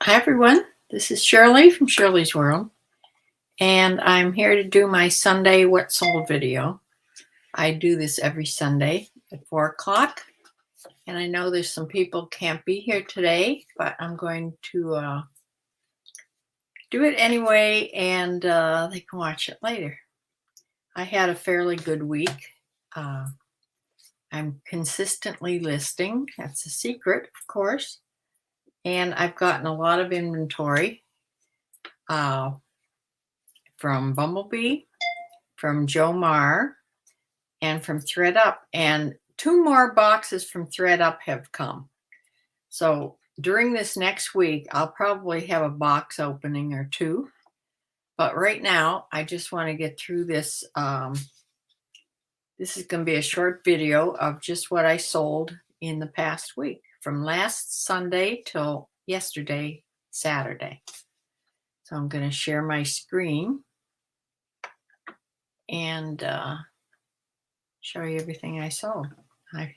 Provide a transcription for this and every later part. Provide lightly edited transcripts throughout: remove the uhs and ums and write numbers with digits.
Hi everyone, this is Shirley from Shirley's World, and I'm here to do my Sunday what sold video. I do this every Sunday at 4 o'clock, and I know there's some people can't be here today, but I'm going to do it anyway, and they can watch it later. I had a fairly good week. I'm consistently listing. That's a secret, of course, and I've gotten a lot of inventory. From Bumblebee, from Joe Marr, and from ThredUp. And 2 more boxes from ThredUp have come. So during this next week, I'll probably have a box opening or 2. But right now, I just want to get through this. This is going to be a short video of just what I sold in the past week, from last Sunday till yesterday, Saturday. So I'm going to share my screen and show you everything I sold. I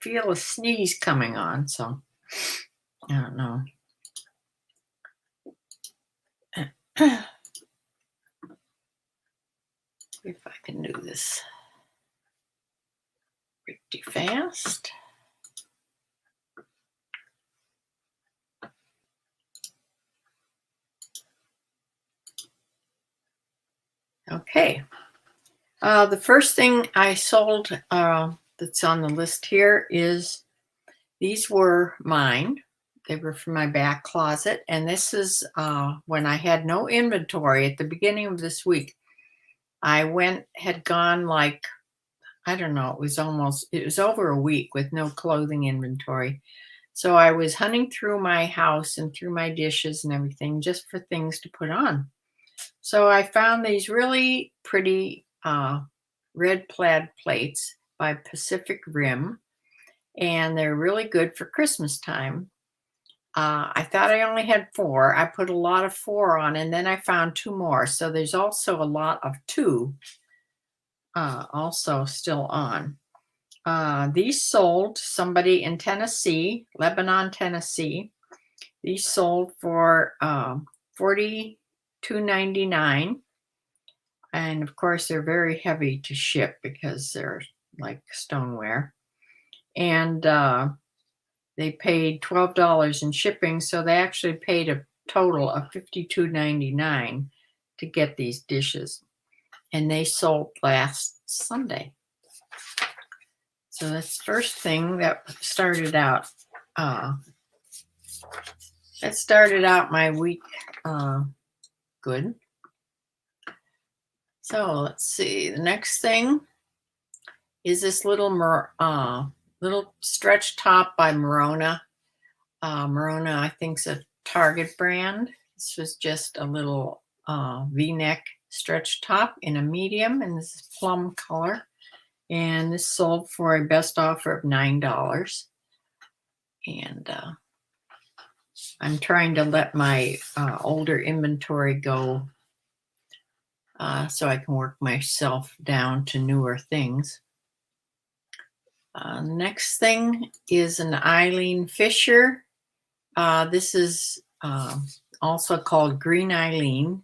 feel a sneeze coming on, so I don't know. If I can do this pretty fast. Okay. The first thing I sold that's on the list here is, these were mine. They were from my back closet. And this is when I had no inventory at the beginning of this week. I had gone like, I don't know, it was over a week with no clothing inventory. So I was hunting through my house and through my dishes and everything just for things to put on. So I found these really pretty red plaid plates by Pacific Rim, and they're really good for Christmas time. I thought I only had 4. I put a lot of 4 on, and then I found 2 more. So there's also a lot of 2 also still on. These sold to somebody in Tennessee, Lebanon, Tennessee. These sold for $42.99. And of course, they're very heavy to ship because they're like stoneware. And they paid $12 in shipping. So they actually paid a total of $52.99 to get these dishes. And they sold last Sunday. So that's the first thing that started out. That started out my week good. So let's see. The next thing is this little stretch top by Mora. Mora, I think, is a Target brand. This was just a little V-neck stretch top in a medium, and this is plum color. And this sold for a best offer of $9. And I'm trying to let my older inventory go so I can work myself down to newer things. Next thing is an Eileen Fischer. This is also called Green Eileen,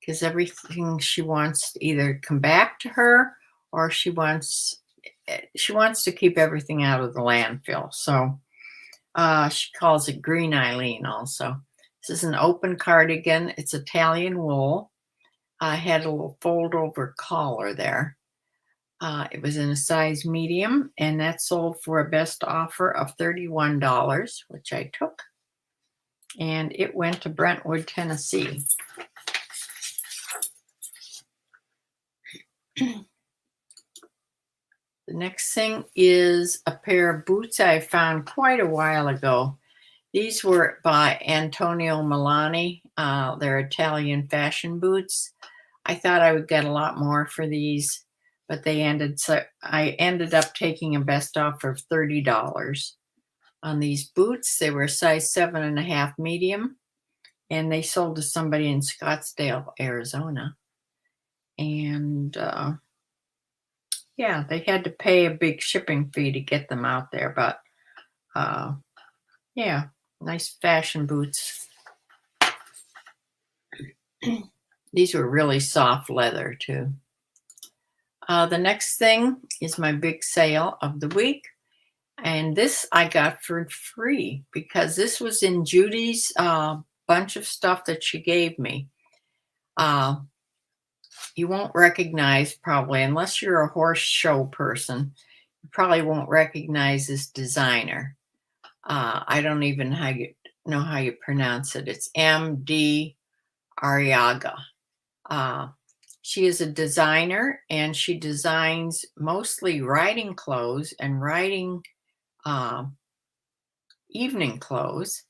because everything she wants to either come back to her, or she wants to keep everything out of the landfill. So she calls it Green Eileen also. This is an open cardigan. It's Italian wool. I had a little fold over collar there. It was in a size medium, and that sold for a best offer of $31, which I took. And it went to Brentwood, Tennessee. The next thing is a pair of boots I found quite a while ago. These were by Antonio Milani. They're Italian fashion boots. I thought I would get a lot more for these, but I ended up taking a best offer of $30 on these boots. They were size 7.5 medium, and they sold to somebody in Scottsdale, Arizona. And yeah, they had to pay a big shipping fee to get them out there, but yeah, nice fashion boots These were really soft leather too. The next thing is my big sale of the week. And this I got for free because this was in Judy's bunch of stuff that she gave me. You won't recognize, probably, unless you're a horse show person, you probably won't recognize this designer. I don't even know how you pronounce it. It's D Arroyo. She is a designer, and she designs mostly riding clothes and riding evening clothes,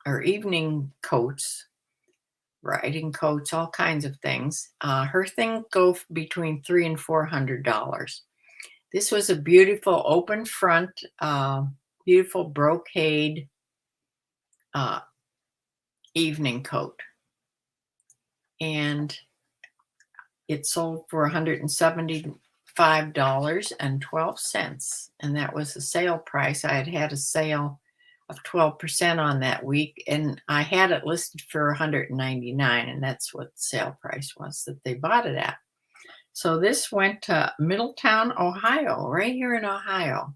or evening coats, riding coats, all kinds of things. Her thing go between $300 and $400. This was a beautiful open front, beautiful brocade evening coat, and it sold for $175.12, and that was the sale price. I had a sale of 12% on that week, and I had it listed for $199, and that's what the sale price was that they bought it at. So this went to Middletown, Ohio, right here in Ohio.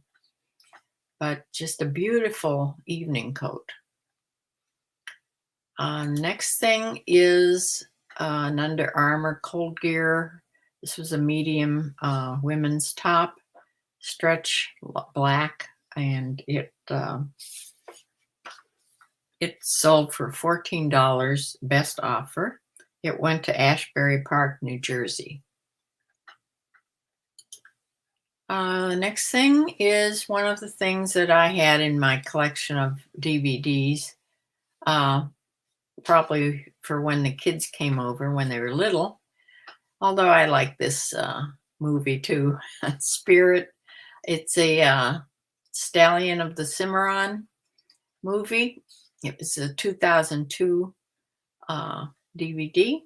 But just a beautiful evening coat. Next thing is an Under Armour Cold Gear. This was a medium women's top, stretch black, and it sold for $14, best offer. It went to Ashbury Park, New Jersey. Next thing is one of the things that I had in my collection of DVDs, probably for when the kids came over when they were little. Although I like this movie too, Spirit. It's a Stallion of the Cimarron movie. It was a 2002 DVD,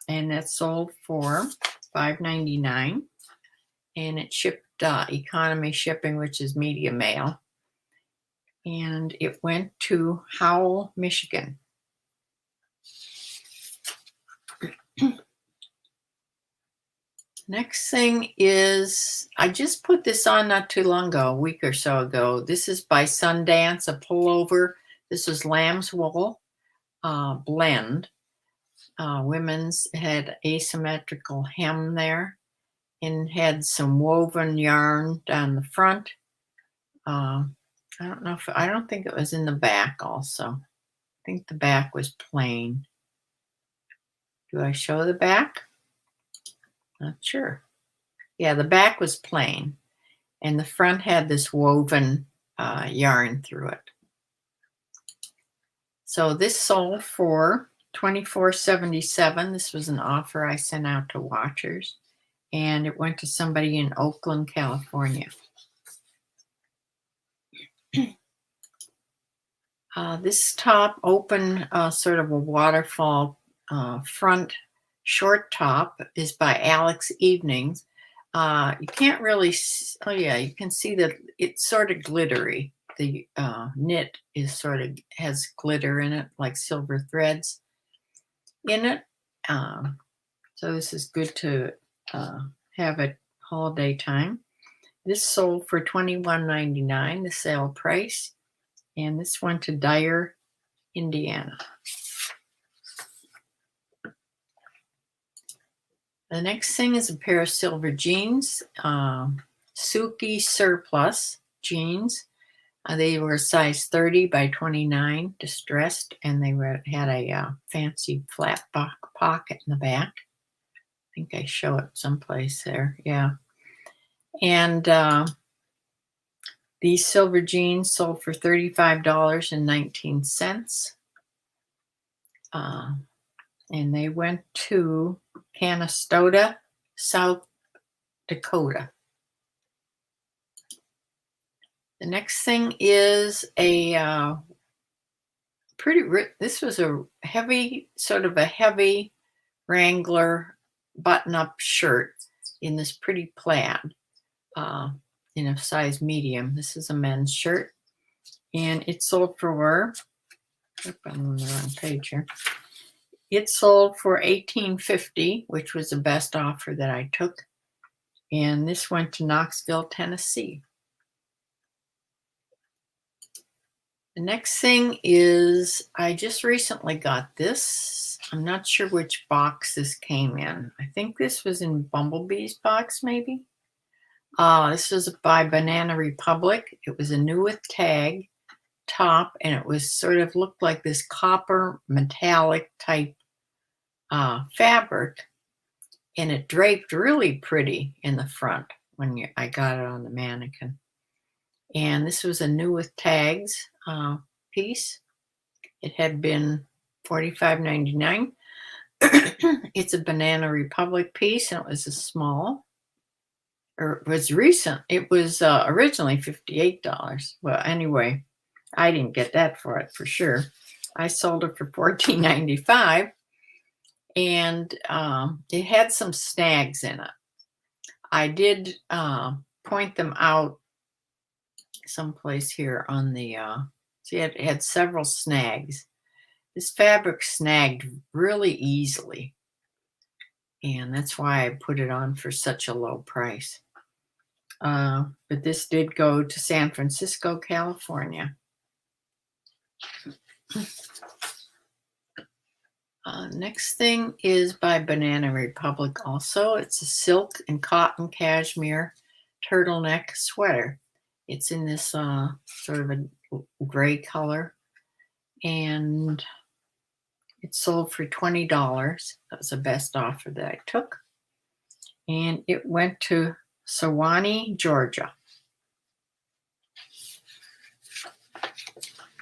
and it sold for $5.99, and it shipped economy shipping, which is media mail, and it went to Howell, Michigan. Next thing is, I just put this on not too long ago, a week or so ago. This is by Sundance, a pullover. This was lamb's wool blend. Women's had asymmetrical hem there and had some woven yarn down the front. I don't think it was in the back also. I think the back was plain. Do I show the back? Not sure. Yeah, the back was plain, and the front had this woven yarn through it. So this sold for $24.77. This was an offer I sent out to watchers, and it went to somebody in Oakland, California. This top open, sort of a waterfall front short top, is by Alex Evenings. You can't really, oh yeah, you can see that it's sort of glittery. The knit is sort of has glitter in it, like silver threads in it. So this is good to have at holiday time. This sold for $21.99, the sale price, and this went to Dyer, Indiana. The next thing is a pair of silver jeans, Suki Surplus jeans. They were size 30 by 29, distressed, and they had a fancy flat pocket in the back. I think I show it someplace there, yeah. And these silver jeans sold for $35.19. And they went to Canastota, South Dakota. The next thing is a this was a heavy, sort of a heavy Wrangler button-up shirt in this pretty plaid in a size medium. This is a men's shirt, and it sold for, I'm on the wrong page here. it sold for $18.50, which was the best offer that I took. And this went to Knoxville, Tennessee. The next thing is, I just recently got this. I'm not sure which box this came in. I think this was in Bumblebee's box, maybe. This was by Banana Republic. It was a new with tag top, and it was sort of looked like this copper metallic type fabric, and it draped really pretty in the front when I got it on the mannequin. And this was a new with tags piece. It had been $45.99. It's a Banana Republic piece, and it was a small, or it was recent. It was originally $58. Well, anyway, I didn't get that for it for sure. I sold it for $14.95, and it had some snags in it. I did point them out someplace here on the, see, it had several snags. This fabric snagged really easily, and that's why I put it on for such a low price. But this did go to San Francisco, California. Next thing is by Banana Republic also. It's a silk and cotton cashmere turtleneck sweater. It's in this sort of a gray color, and it sold for $20. That was the best offer that I took. And it went to Sewanee, Georgia.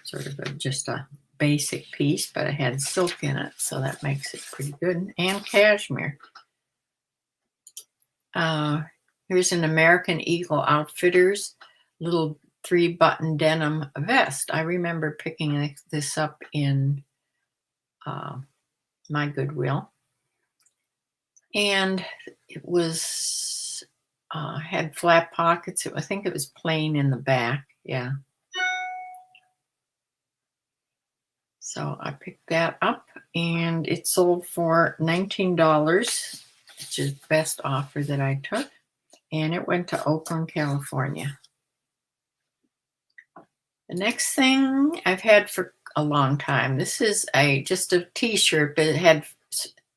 Sort of just a basic piece, but it had silk in it, so that makes it pretty good. And cashmere. Here's an American Eagle Outfitters little 3-button denim vest. I remember picking this up in my Goodwill, and it was had flat pockets. I think it was plain in the back. Yeah. So I picked that up, and it sold for $19, which is the best offer that I took, and it went to Oakland, California. The next thing I've had for a long time. This is just a T-shirt, but it had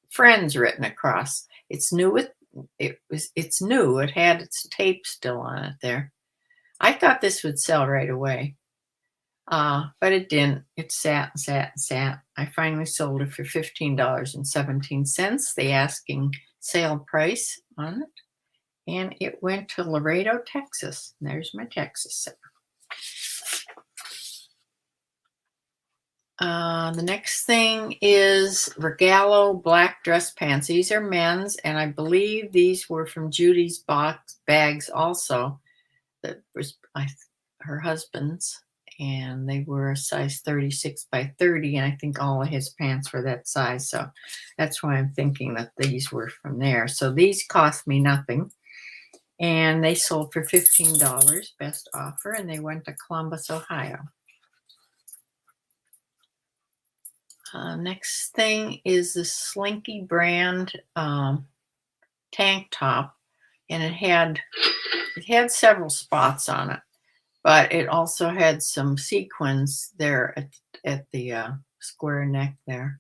Friends written across. It's new. It's new. It had its tape still on it there. I thought this would sell right away, but it didn't. It sat and sat and sat. I finally sold it for $15.17, the asking sale price on it, and it went to Laredo, Texas. And there's my Texas sale. The next thing is Regalo black dress pants. These are men's, and I believe these were from Judy's bags also. That was her husband's, and they were a size 36 by 30, and I think all of his pants were that size, so that's why I'm thinking that these were from there. So these cost me nothing, and they sold for $15, best offer, and they went to Columbus, Ohio. Next thing is the Slinky brand tank top, and it had several spots on it, but it also had some sequins there at the square neck there.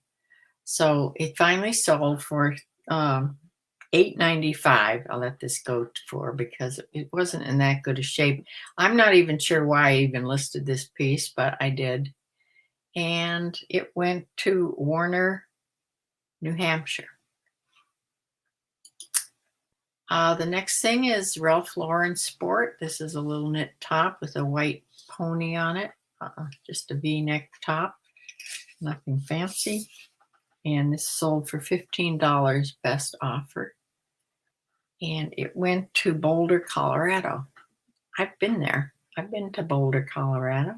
So it finally sold for $8.95. I'll let this go for, because it wasn't in that good a shape. I'm not even sure why I even listed this piece, but I did. And it went to Warner, New Hampshire. The next thing is Ralph Lauren Sport. This is a little knit top with a white pony on it. Just a V-neck top. Nothing fancy. And this sold for $15, best offer. And it went to Boulder, Colorado. I've been there. I've been to Boulder, Colorado.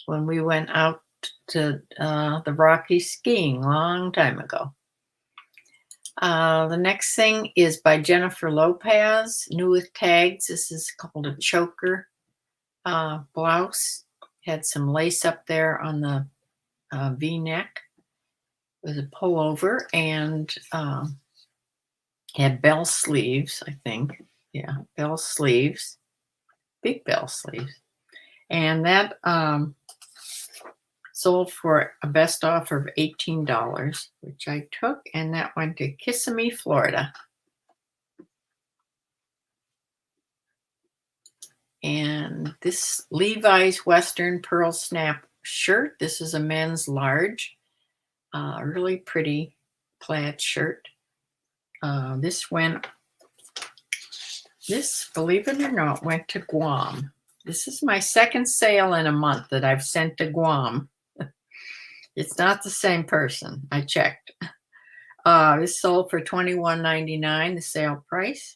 When we went out to the Rockies skiing long time ago. The next thing is by Jennifer Lopez, new with tags. This is called a choker blouse. Had some lace up there on the V-neck. was a pullover and had bell sleeves, I think. Yeah, bell sleeves, big bell sleeves. And that sold for a best offer of $18, which I took, and that went to Kissimmee, Florida. And this Levi's Western Pearl Snap shirt, this is a men's large, really pretty plaid shirt. This, believe it or not, went to Guam. This is my second sale in a month that I've sent to Guam. It's not the same person. I checked. This sold for $21.99, the sale price.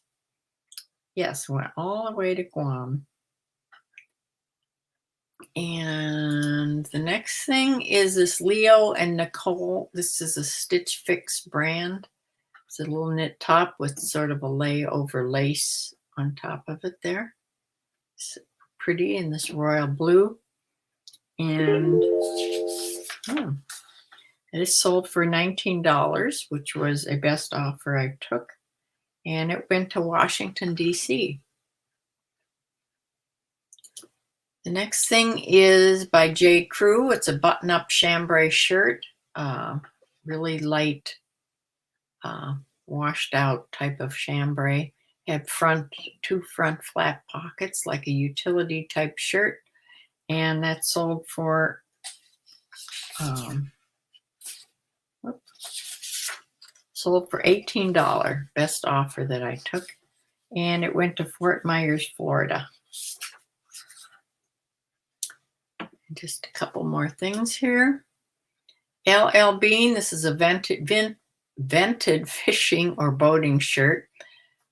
Yes, went all the way to Guam. And the next thing is this Leo and Nicole. This is a Stitch Fix brand. It's a little knit top with sort of a layover lace on top of it there. It's pretty in this royal blue. And it is sold for $19, which was a best offer I took. And it went to Washington, D.C. The next thing is by JCrew. It's a button-up chambray shirt, really light, washed out type of chambray. Had two front flat pockets like a utility type shirt, and that sold for $18, best offer that I took, and it went to Fort Myers, Florida. Just a couple more things here. LL Bean, this is a vented fishing or boating shirt.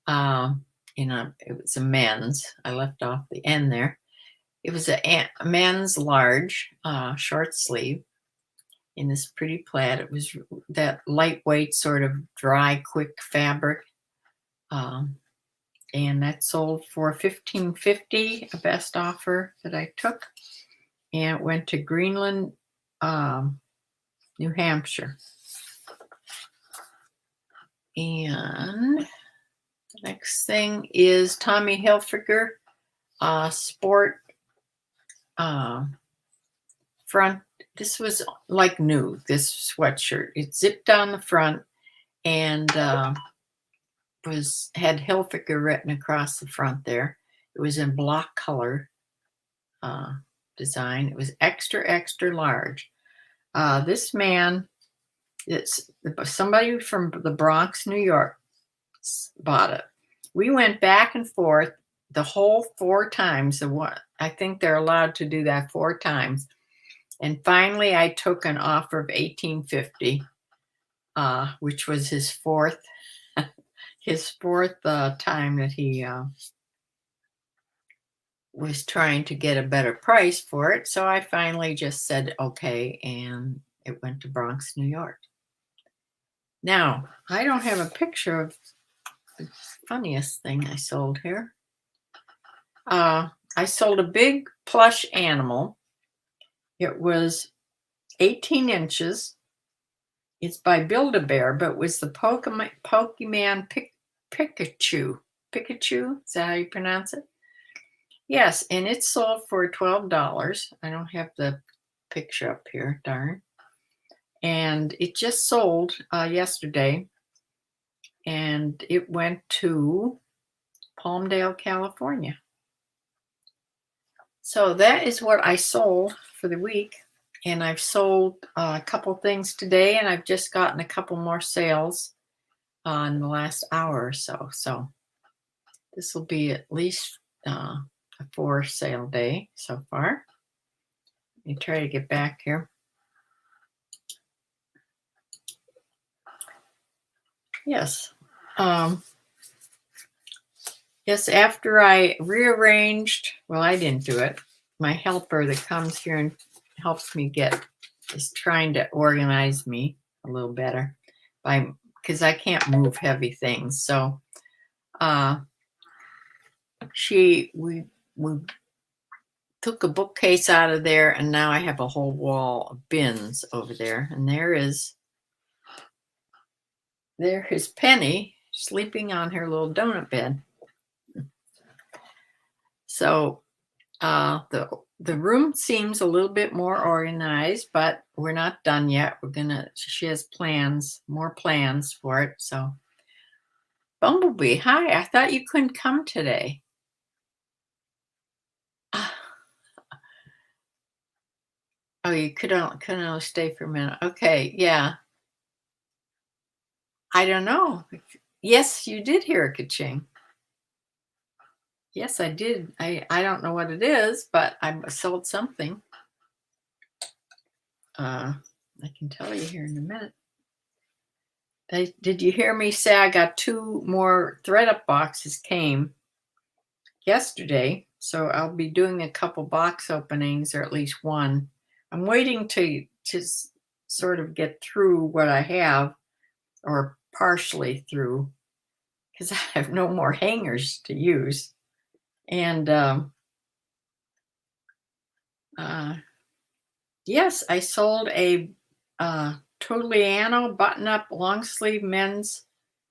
It was a men's. I left off the end there. It was a men's large, short sleeve in this pretty plaid. It was that lightweight sort of dry, quick fabric. And that sold for $15.50, a best offer that I took. And it went to Greenland, New Hampshire. And the next thing is Tommy Hilfiger sport front. This was like new, this sweatshirt. It zipped down the front and had Hilfiger written across the front there. It was in block color design. It was extra, extra large. This man, it's somebody from the Bronx, New York, bought it. We went back and forth the whole 4 times. I think they're allowed to do that 4 times. And finally, I took an offer of $18.50, which was his fourth time that he was trying to get a better price for it. So I finally just said okay, and it went to Bronx, New York. Now, I don't have a picture of the funniest thing I sold here. I sold a big plush animal. It was 18 inches. It's by Build-A-Bear, but it was the Pokemon Pikachu. Pikachu, is that how you pronounce it? Yes, and it sold for $12. I don't have the picture up here, darn. And it just sold yesterday, and it went to Palmdale, California. So that is what I sold for the week, and I've sold a couple things today, and I've just gotten a couple more sales in the last hour or so. So this will be at least a 4 sale day so far. Let me try to get back here. Yes. Yes, after I rearranged, well, I didn't do it. My helper that comes here and helps me is trying to organize me a little better because I can't move heavy things. So we took a bookcase out of there, and now I have a whole wall of bins over there. And there is there is Penny sleeping on her little donut bed. So the room seems a little bit more organized, but we're not done yet. She has plans, more plans for it. So Bumblebee, hi, I thought you couldn't come today. Oh, you couldn't only stay for a minute. Okay, yeah. I don't know. Yes, you did hear a ka-ching. Yes, I did. I don't know what it is, but I sold something. I can tell you here in a minute. Did you hear me say I got 2 more thread-up boxes came yesterday, so I'll be doing a couple box openings, or at least one. I'm waiting to sort of get through what I have, or partially through, because I have no more hangers to use. And yes, I sold a Totally button-up long sleeve men's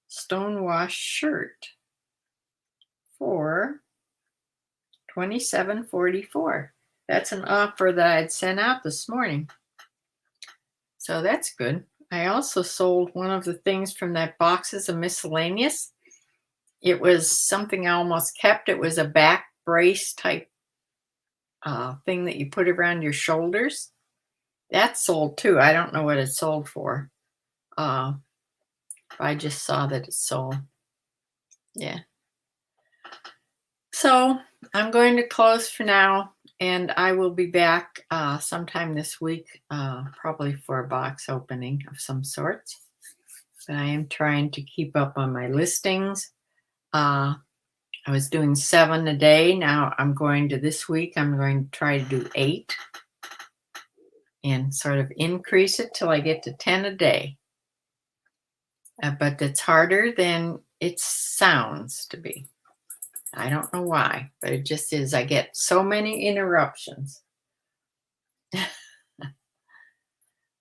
stonewash shirt for $27.44. That's an offer that I'd sent out this morning. So that's good. I also sold one of the things from that boxes of miscellaneous. It was something I almost kept. It was a back brace type thing that you put around your shoulders. That sold too. I don't know what it sold for. I just saw that it sold. Yeah. So I'm going to close for now, and I will be back sometime this week, probably for a box opening of some sort. But I am trying to keep up on my listings. I was doing 7 a day. Now this week, I'm going to try to do 8 and sort of increase it till I get to 10 a day. But it's harder than it sounds to be. I don't know why, but it just is. I get so many interruptions.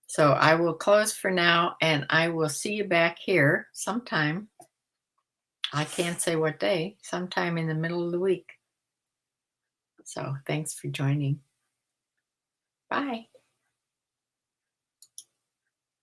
So I will close for now, and I will see you back here sometime. I can't say what day, sometime in the middle of the week. So thanks for joining. Bye.